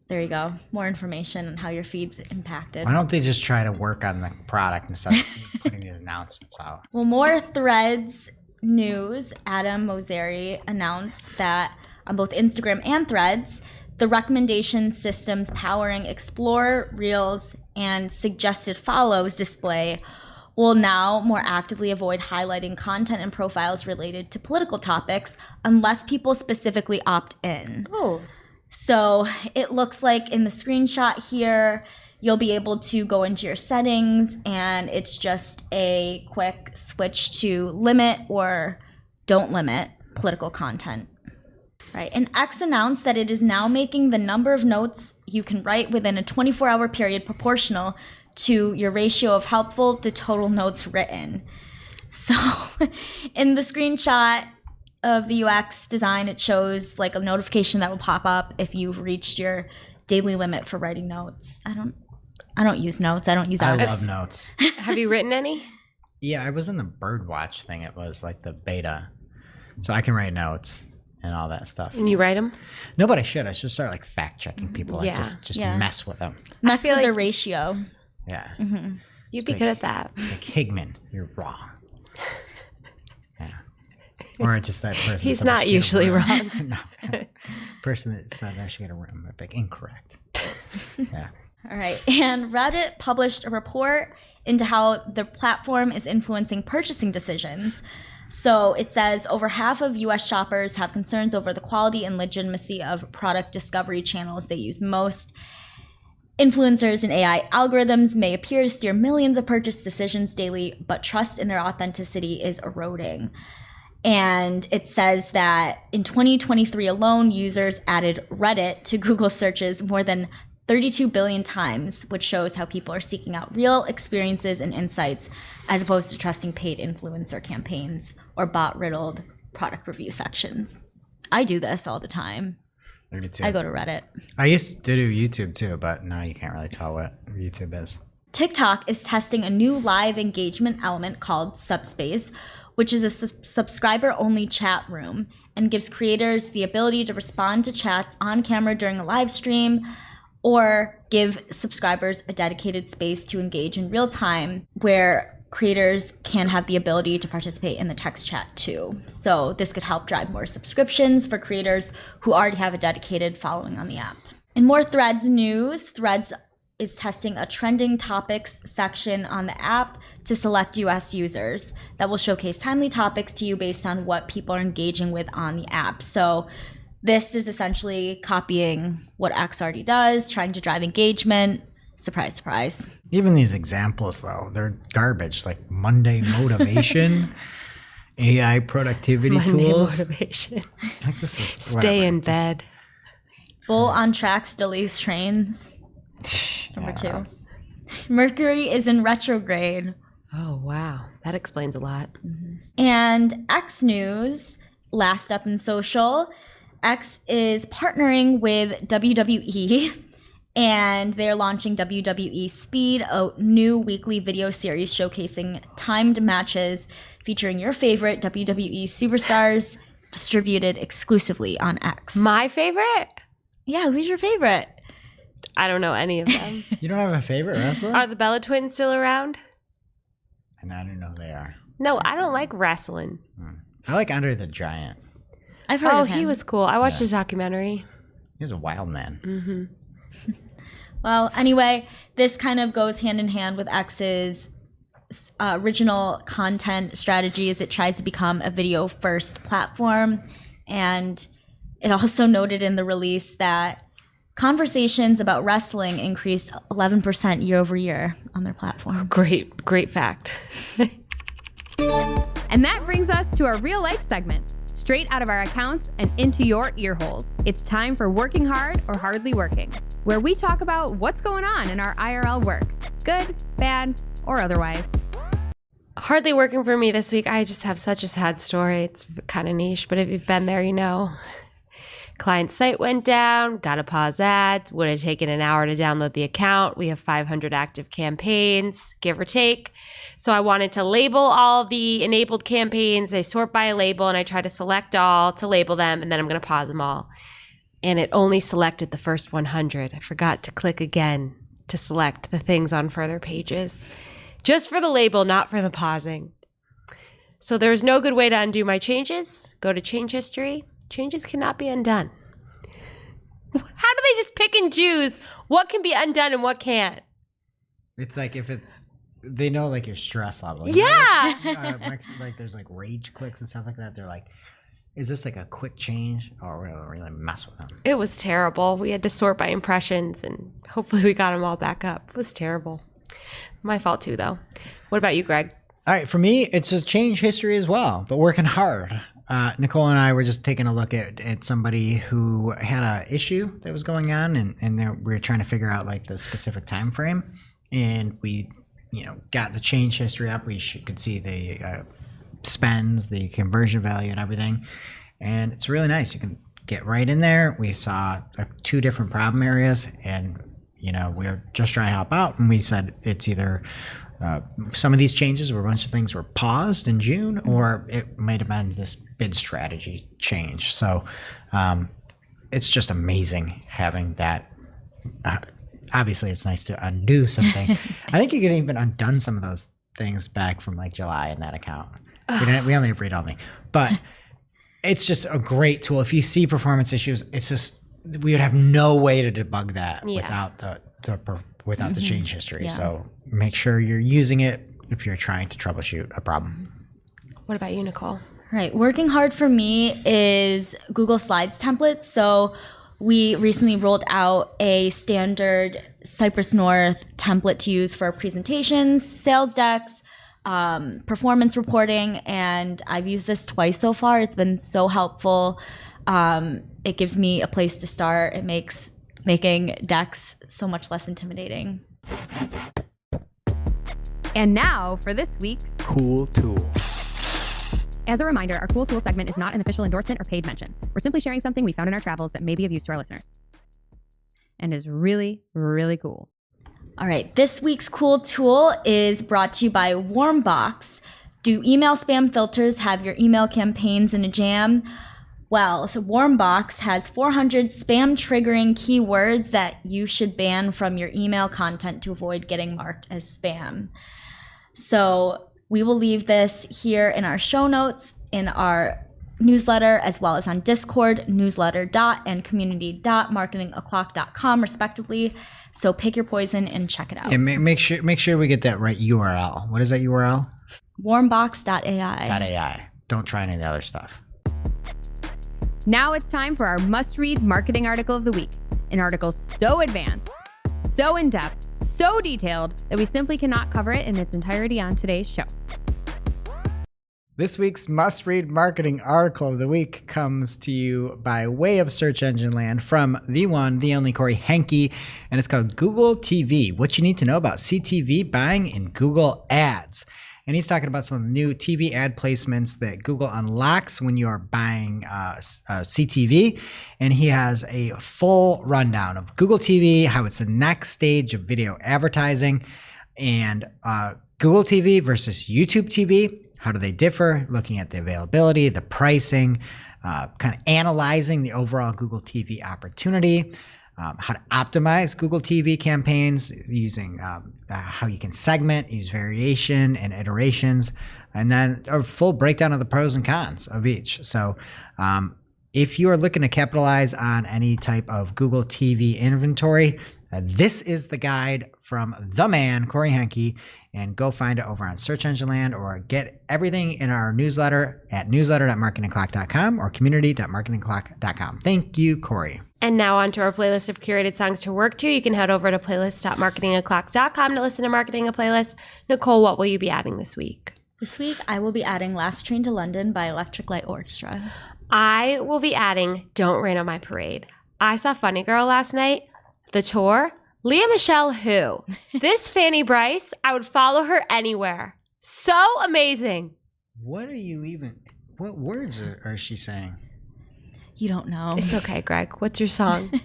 there you go. More information on how your feed's impacted. Why don't they just try to work on the product instead of putting these announcements out? Well, more Threads news. Adam Mosseri announced that on both Instagram and Threads, the recommendation systems powering Explore, Reels, and Suggested Follows display will now more actively avoid highlighting content and profiles related to political topics unless people specifically opt in. Oh. So it looks like in the screenshot here, you'll be able to go into your settings, and it's just a quick switch to limit or don't limit political content. Right. And X announced that it is now making the number of notes you can write within a 24-hour period proportional to your ratio of helpful to total notes written. So in the screenshot of the UX design, it shows like a notification that will pop up if you've reached your daily limit for writing notes. I don't use notes. I don't use I apps. love notes. Have you written any? Yeah, I was in the Birdwatch thing. It was like the beta. So I can write notes and all that stuff. And you write them? No, but I should. I should start like fact checking people. Like Yeah. just Yeah. mess with them. Mess feel with the like- ratio. Yeah. You'd be good at that. Like Higman, you're wrong. Yeah. Or just that person. He's that said I not should get a usually room. wrong. No. Person that said I should get a room. I'm like, incorrect. Yeah. All right. And Reddit published a report into how the platform is influencing purchasing decisions. So it says over half of US shoppers have concerns over the quality and legitimacy of product discovery channels they use most. Influencers and AI algorithms may appear to steer millions of purchase decisions daily, but trust in their authenticity is eroding. And it says that in 2023 alone, users added Reddit to Google searches more than 32 billion times, which shows how people are seeking out real experiences and insights as opposed to trusting paid influencer campaigns or bot-riddled product review sections. I do this all the time. I do too. I go to Reddit. I used to do YouTube too, but now you can't really tell what YouTube is. TikTok is testing a new live engagement element called Subspace, which is a subscriber-only chat room and gives creators the ability to respond to chats on camera during a live stream or give subscribers a dedicated space to engage in real time where creators can have the ability to participate in the text chat too. So this could help drive more subscriptions for creators who already have a dedicated following on the app. In more Threads news, Threads is testing a trending topics section on the app to select US users that will showcase timely topics to you based on what people are engaging with on the app. So this is essentially copying what X already does, trying to drive engagement. Surprise, surprise. Even these examples, though, they're garbage. Like Monday motivation, AI productivity Monday tools. motivation. Like this is Stay whatever. in Just- bed. Bull on tracks delays trains. Number 2. Mercury is in retrograde. Oh, wow. That explains a lot. And X News, last up in social, X is partnering with WWE and they're launching WWE Speed, a new weekly video series showcasing timed matches featuring your favorite WWE superstars distributed exclusively on X. My favorite? Yeah, who's your favorite? I don't know any of them. You don't have a favorite wrestler? Are the Bella Twins still around? And I don't know who they are. No, I don't like wrestling. I like Andre the Giant. I've heard Oh, of him. he was cool. I watched his documentary. He was a wild man. Well, anyway, this kind of goes hand in hand with X's original content strategy as it tries to become a video first platform. And it also noted in the release that conversations about wrestling increased 11% year over year on their platform. Great fact. And that brings us to our real life segment, straight out of our accounts and into your ear holes. It's time for Working Hard or Hardly Working, where we talk about what's going on in our IRL work, good, bad, or otherwise. Hardly working for me this week. I just have such a sad story. It's kind of niche, but if you've been there, you know. Client site went down, got to pause ads, would have taken an hour to download the account. We have 500 active campaigns, give or take. So I wanted to label all the enabled campaigns. I sort by a label and I try to select all to label them, and then I'm going to pause them all. And it only selected the first 100. I forgot to click again to select the things on further pages. Just for the label, not for the pausing. So there's no good way to undo my changes. Go to change history. Changes cannot be undone. How do they just pick and choose what can be undone and what can't? It's like if it's, they know like your stress level. Yeah. Like there's like rage clicks and stuff like that. They're like, is this like a quick change or really mess with them? It was terrible. We had to sort by impressions and hopefully we got them all back up. It was terrible. My fault too, though. What about you, Greg? All right, for me, it's just change history as well, but working hard. Nicole and I were just taking a look at somebody who had a issue that was going on, and we were trying to figure out like the specific time frame. And we, got the change history up. We could see the spends, the conversion value, and everything. And it's really nice. You can get right in there. We saw 2 different problem areas, and we're just trying to help out. And we said it's either some of these changes or a bunch of things were paused in June, or it might have been this bid strategy change. So it's just amazing having that. Obviously, it's nice to undo something. I think you could even undone some of those things back from like July in that account. We only have read-only, but it's just a great tool. If you see performance issues, it's just we would have no way to debug that without the change history. Yeah. So make sure you're using it if you're trying to troubleshoot a problem. What about you, Nicole? Right. Working hard for me is Google Slides templates. So we recently rolled out a standard Cypress North template to use for presentations, sales decks, performance reporting, and I've used this twice so far. It's been so helpful. It gives me a place to start. It makes making decks so much less intimidating. And now for this week's Cool tool. As a reminder, our Cool Tool segment is not an official endorsement or paid mention. We're simply sharing something we found in our travels that may be of use to our listeners and is really, really cool. All right, this week's cool tool is brought to you by Warmbox. Do email spam filters have your email campaigns in a jam? Well, so Warmbox has 400 spam triggering keywords that you should ban from your email content to avoid getting marked as spam. So we will leave this here in our show notes, in our newsletter, as well as on Discord, newsletter and community.marketingoclock.com, respectively. So pick your poison and check it out. And make sure we get that right URL. What is that URL? Warmbox.ai. .ai. Don't try any of the other stuff. Now it's time for our must-read marketing article of the week. An article so advanced, so in-depth, so detailed that we simply cannot cover it in its entirety on today's show. This week's must-read marketing article of the week comes to you by way of search engine land from the one, the only Corey Henke, and it's called Google TV, What You Need to Know About CTV Buying in Google Ads. And he's talking about some of the new TV ad placements that Google unlocks when you are buying CTV. And he has a full rundown of Google TV, how it's the next stage of video advertising, and Google TV versus YouTube TV. How do they differ? Looking at the availability, the pricing, kind of analyzing the overall Google TV opportunity, how to optimize Google TV campaigns using how you can segment, use variation and iterations, and then a full breakdown of the pros and cons of each. So if you are looking to capitalize on any type of Google TV inventory, this is the guide from the man, Corey Henke, and go find it over on Search Engine Land or get everything in our newsletter at newsletter.marketingoclock.com or community.marketingoclock.com. Thank you, Corey. And now on to our playlist of curated songs to work to. You can head over to playlist.marketingoclock.com to listen to Marketing a Playlist. Nicole, what will you be adding this week? This week, I will be adding Last Train to London by Electric Light Orchestra. I will be adding Don't Rain on My Parade. I saw Funny Girl last night. The tour, Leah Michelle who? This Fanny Bryce, I would follow her anywhere. So amazing. What words are she saying? You don't know. It's okay, Greg. What's your song?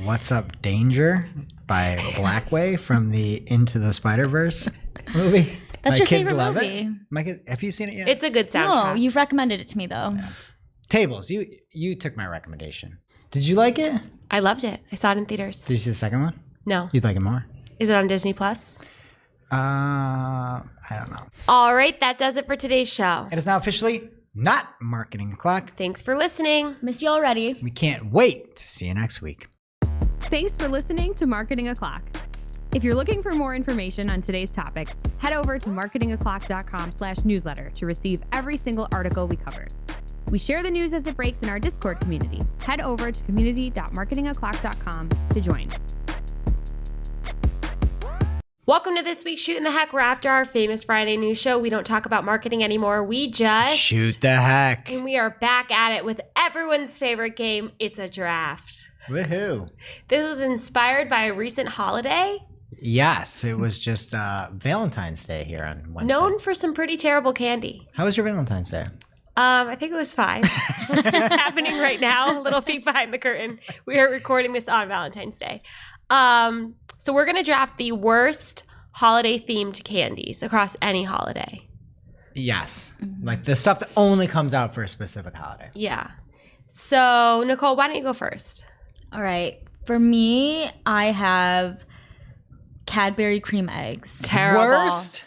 What's Up Danger by Blackway from the Into the Spider-Verse movie. That's My your kids favorite love movie. it. My kid, have you seen it yet? It's a good soundtrack. No, you've recommended it to me, though. Yeah. Tables, you took my recommendation. Did you like it? I loved it. I saw it in theaters. Did you see the second one? No. You'd like it more? Is it on Disney Plus? I don't know. All right, that does it for today's show. It is now officially not Marketing O'Clock. Thanks for listening. Miss you already. We can't wait to see you next week. Thanks for listening to Marketing O'Clock. If you're looking for more information on today's topics, head over to marketingoclock.com/newsletter to receive every single article we covered. We share the news as it breaks in our Discord community. Head over to community.marketingoclock.com to join. Welcome to this week's Shootin' the Heck. We're after our famous Friday news show. We don't talk about marketing anymore. We just Shoot the heck. And we are back at it with everyone's favorite game. It's a draft. Woohoo. This was inspired by a recent holiday. Yes, it was just Valentine's Day here on Wednesday. Known for some pretty terrible candy. How was your Valentine's Day? I think it was fine. It's happening right now. A little peek behind the curtain. We are recording this on Valentine's Day. So we're going to draft the worst holiday-themed candies across any holiday. Yes. Like the stuff that only comes out for a specific holiday. Yeah. So, Nicole, why don't you go first? All right. For me, I have Cadbury cream eggs. Terrible. Worst?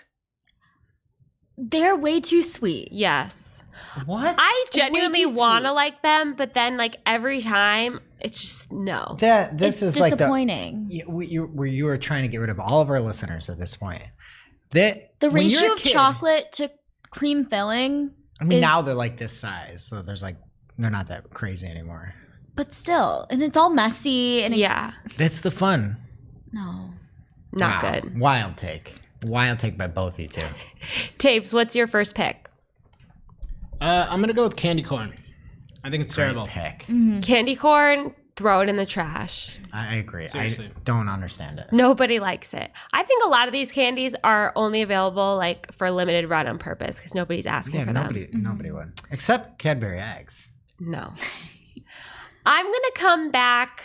They're way too sweet. Yes. What? I genuinely Way too want to sweet. like them, but then like every time, it's just no. This It's is like disappointing. you were trying to get rid of all of our listeners at this point. The when you're ratio a of kid- chocolate to cream filling, I mean, is- now they're like this size, so they're not that crazy anymore. but still, and it's all messy. And Yeah. That's the fun. no. Not Wow. good. Wild take by both you two. Tapes, what's your first pick? I'm gonna go with candy corn. I think it's terrible. Great pick. Mm-hmm. Candy corn, throw it in the trash. I agree. Seriously. I don't understand it. Nobody likes it. I think a lot of these candies are only available like for a limited run on purpose because nobody's asking Yeah, for nobody them. would except Cadbury eggs. No. I'm going to come back.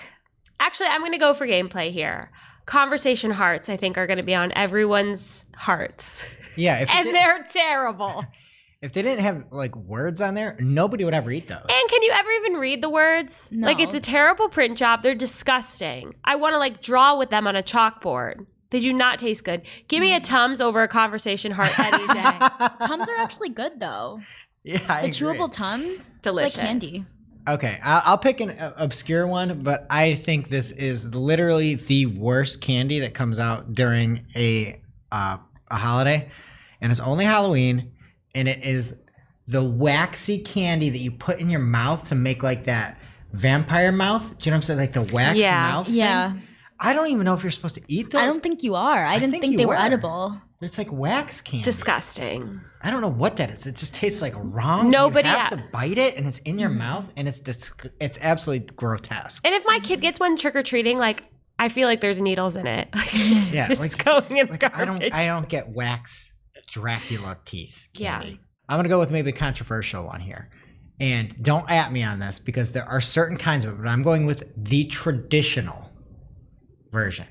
Actually, I'm going to go for gameplay here. Conversation hearts, I think, are going to be on everyone's hearts. Yeah, And they're terrible. if they didn't have like words on there, nobody would ever eat those. And can you ever even read the words? No. Like, it's a terrible print job. They're disgusting. I want to like draw with them on a chalkboard. They do not taste good. Give me a Tums over a conversation heart any day. Tums are actually good though. Yeah, I The agree. chewable Tums, Delicious. It's like candy. Okay, I'll pick an obscure one, but I think this is literally the worst candy that comes out during a holiday, and it's only Halloween, and it is the waxy candy that you put in your mouth to make like that vampire mouth. Do you know what I'm saying? Like the wax Yeah. mouth thing. Yeah. I don't even know if you're supposed to eat those. I don't think you are. I didn't think think you they were were. edible. It's like wax candy. Disgusting. I don't know what that is. It just tastes like wrong. Nobody- You have to bite it, and it's in your mouth, and it's absolutely grotesque. And if my kid gets one trick or treating, like I feel like there's needles in it. Yeah, it's like- going in the Like garbage. I don't get wax Dracula teeth Yeah. candy. I'm gonna go with maybe a controversial one here, and don't at me on this because there are certain kinds of it, but I'm going with the traditional version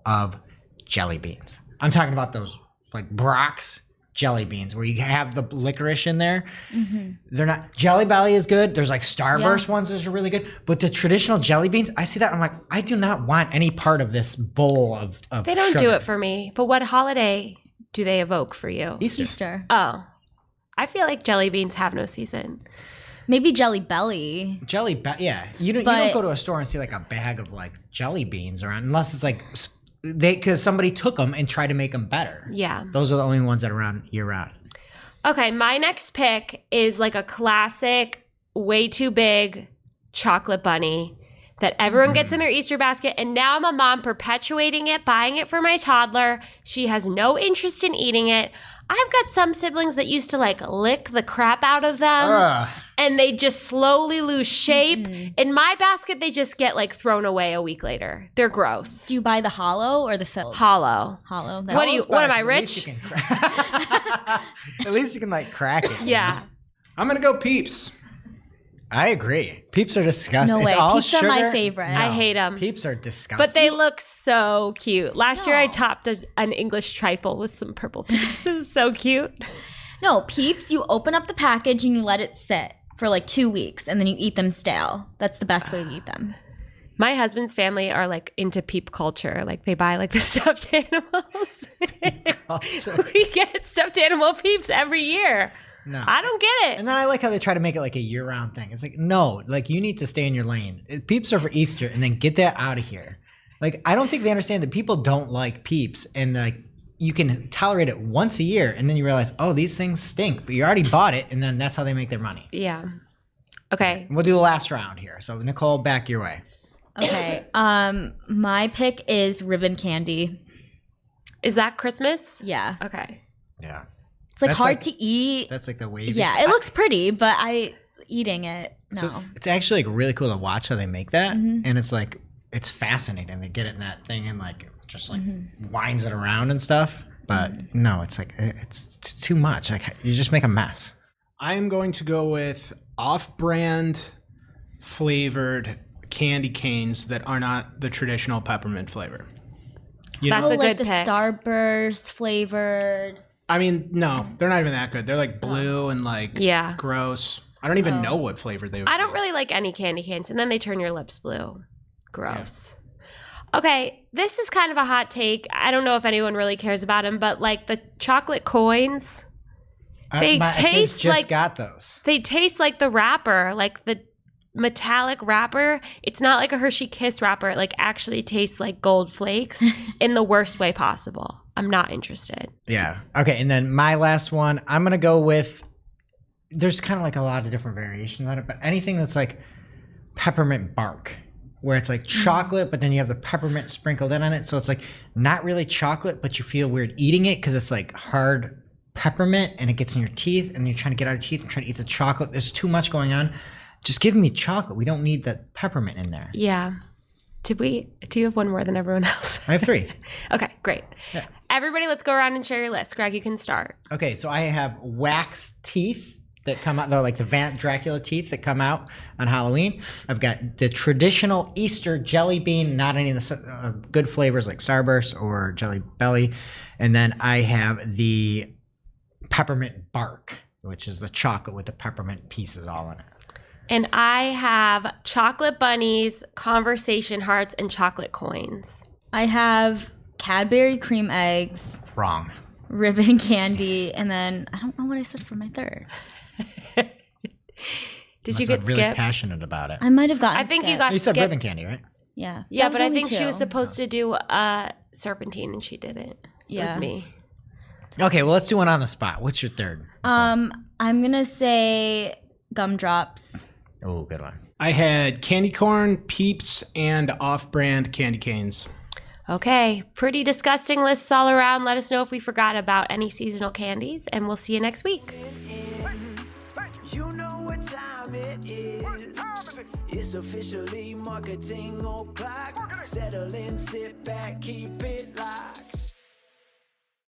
of jelly beans. I'm talking about those like Brock's jelly beans where you have the licorice in there. They're not Jelly Belly is good. There's like Starburst ones that are really good, but the traditional jelly beans, I see that I'm like, I do not want any part of this bowl of They don't do sugar. it for me. But what holiday do they evoke for you? Easter. Oh, I feel like jelly beans have no season. Maybe Jelly Belly. Yeah. You don't But- go to a store and see like a bag of like jelly beans around unless it's like because somebody took them and tried to make them better. Yeah. Those are the only ones that are around year round. Okay, my next pick is like a classic, way too big chocolate bunny that everyone gets in their Easter basket. And now I'm a mom perpetuating it, buying it for my toddler. She has no interest in eating it. I've got some siblings that used to like lick the crap out of them. Ugh. And they just slowly lose shape. In my basket, they just get like thrown away a week later. They're gross. Do you buy the hollow or the filled? Hollow. Hollow. What do you- Hollow am I Sparks, rich? At least you can at least you can like crack it. Yeah. I'm gonna go Peeps. I agree. Peeps are disgusting. No way. It's all Peeps are sugar. my favorite. I hate 'em. Peeps are disgusting. But they look so cute. Last year, I No. topped an English trifle with some purple peeps. It was so cute. No, Peeps, you open up the package and you let it sit for like 2 weeks and then you eat them stale. That's the best way to eat them. My husband's family are like into peep culture. Like they buy like the stuffed animals. culture. We get stuffed animal peeps every year. No. I don't get it. And then I like how they try to make it like a year-round thing. It's like, no, like you need to stay in your lane. Peeps are for Easter, and then get that out of here. Like, I don't think they understand that people don't like Peeps, and like you can tolerate it once a year, and then you realize, oh, these things stink, but you already bought it, and then that's how they make their money. Yeah. Okay. We'll do the last round here. So Nicole, back your way. Okay. My pick is ribbon candy. Is that Christmas? Yeah. Okay. Yeah, It's like That's hard like- to eat. that's like the wavy. Yeah, it looks pretty, but eating it, no. So it's actually like really cool to watch how they make that, Mm-hmm. and it's like it's fascinating. They get it in that thing and like just like Mm-hmm. winds it around and stuff. But no, it's like it's too much. Like you just make a mess. I am going to go with off-brand flavored candy canes that are not the traditional peppermint flavor. That's a like good the pick. Starburst flavored. I mean, no, they're not even that good. They're like blue and like gross. I don't even know what flavor they would I don't be. really like any candy canes, and then they turn your lips blue. Gross. Yeah. Okay, this is kind of a hot take. I don't know if anyone really cares about them, but like the chocolate coins, they My kids taste just like got those. they taste like the wrapper, like the metallic wrapper. It's not like a Hershey Kiss wrapper. It like actually tastes like gold flakes in the worst way possible. I'm not interested. Yeah. Okay, and then my last one, I'm gonna go with. There's kind of like a lot of different variations on it, but anything that's like peppermint bark, where it's like chocolate, but then you have the peppermint sprinkled in on it. So it's like not really chocolate, but you feel weird eating it because it's like hard peppermint and it gets in your teeth and you're trying to get out of your teeth and trying to eat the chocolate. There's too much going on. Just give me chocolate. We don't need the peppermint in there. Yeah. Do you have one more than everyone else? I have 3. Okay, great. Yeah. Everybody, let's go around and share your list. Greg, you can start. Okay, so I have wax teeth that come out, like the Vant Dracula teeth that come out on Halloween. I've got the traditional Easter jelly bean, not any of the good flavors like Starburst or Jelly Belly. And then I have the peppermint bark, which is the chocolate with the peppermint pieces all in it. And I have chocolate bunnies, conversation hearts, and chocolate coins. I have Cadbury cream eggs, Wrong. ribbon candy, and then I don't know what I said for my third. Did Must you have get really skipped? passionate about it. I might have gotten I think you skipped. got You said skipped. ribbon candy, right? Yeah. Yeah, That but was I only think she 2. was supposed to do serpentine and she didn't. It Yeah. was me. Okay, well, let's do one on the spot. What's your third? I'm gonna say gumdrops. Oh, good one. I had candy corn, Peeps, and off-brand candy canes. Okay, pretty disgusting lists all around. Let us know if we forgot about any seasonal candies, and we'll see you next week. You know what time it is. It's officially marketing o'clock. Settle in, sit back, keep it locked.